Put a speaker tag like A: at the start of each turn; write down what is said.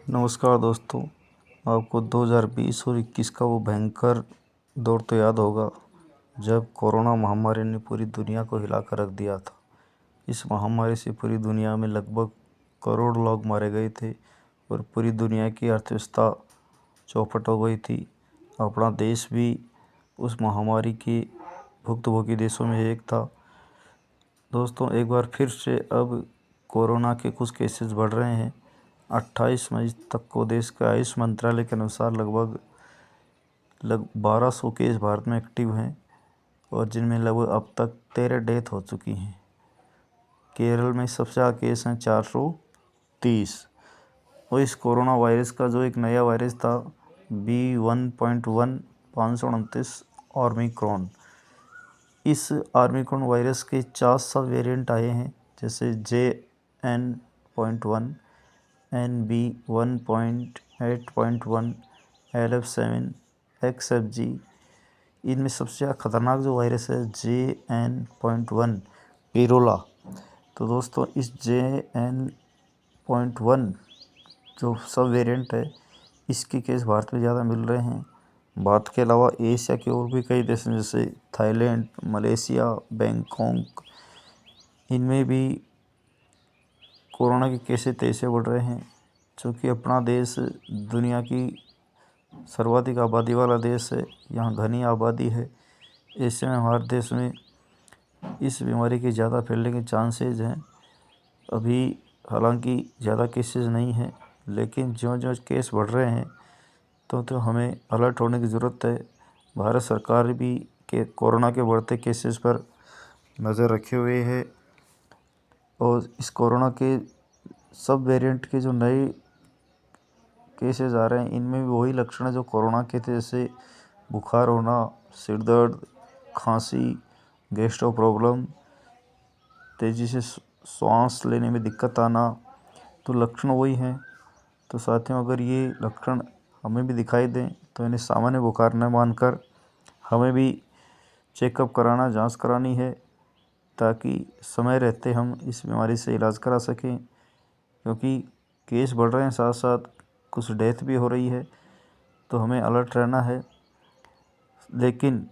A: नमस्कार दोस्तों। आपको 2020 और 21 का वो भयंकर दौर तो याद होगा जब कोरोना महामारी ने पूरी दुनिया को हिला कर रख दिया था। इस महामारी से पूरी दुनिया में लगभग करोड़ लोग मारे गए थे और पूरी दुनिया की अर्थव्यवस्था चौपट हो गई थी। अपना देश भी उस महामारी के भुक्तभोगी देशों में एक था। दोस्तों, एक बार फिर से अब कोरोना के कुछ केसेस बढ़ रहे हैं। 28 मई तक को देश के आयुष मंत्रालय के अनुसार लगभग 1200 केस भारत में एक्टिव हैं और जिनमें लगभग अब तक 13 डेथ हो चुकी हैं। केरल में सबसे ज़्यादा केस हैं 430। और इस कोरोना वायरस का जो एक नया वायरस था B1.1 529 ओमिक्रॉन, इस ओमिक्रॉन वायरस के 4 सब वेरिएंट आए हैं, जैसे JN.1, NB1.8.1, LF7, XFG। इनमें सबसे ज़्यादा खतरनाक जो वायरस है JN.1 पिरोला। तो दोस्तों, इस JN.1 जो सब वेरिएंट है, इसके केस भारत में ज़्यादा मिल रहे हैं। भारत के अलावा एशिया के और भी कई देश हैं, जैसे थाईलैंड, मलेशिया, बैंकॉक, इनमें भी कोरोना के केसेस तेज़ी से बढ़ रहे हैं। चूँकि अपना देश दुनिया की सर्वाधिक आबादी वाला देश है, यहाँ घनी आबादी है, ऐसे में हमारे देश में इस बीमारी के ज़्यादा फैलने के चांसेस हैं। अभी हालांकि ज़्यादा केसेस नहीं हैं, लेकिन ज्यों-ज्यों केस बढ़ रहे हैं तो हमें अलर्ट होने की ज़रूरत है। भारत सरकार भी कोरोना के बढ़ते केसेस पर नज़र रखे हुए है और इस कोरोना के सब वेरिएंट के जो नए केसेस आ रहे हैं, इनमें भी वही लक्षण है जो कोरोना के थे, जैसे बुखार होना, सिर दर्द, खांसी, गैस्ट्रो प्रॉब्लम, तेज़ी से सांस लेने में दिक्कत आना। तो लक्षण वही हैं। तो साथियों, अगर ये लक्षण हमें भी दिखाई दें तो इन्हें सामान्य बुखार न मानकर हमें भी चेकअप कराना, जांच करानी है, ताकि समय रहते हम इस बीमारी से इलाज करा सकें। क्योंकि केस बढ़ रहे हैं, साथ साथ कुछ डेथ भी हो रही है, तो हमें अलर्ट रहना है। लेकिन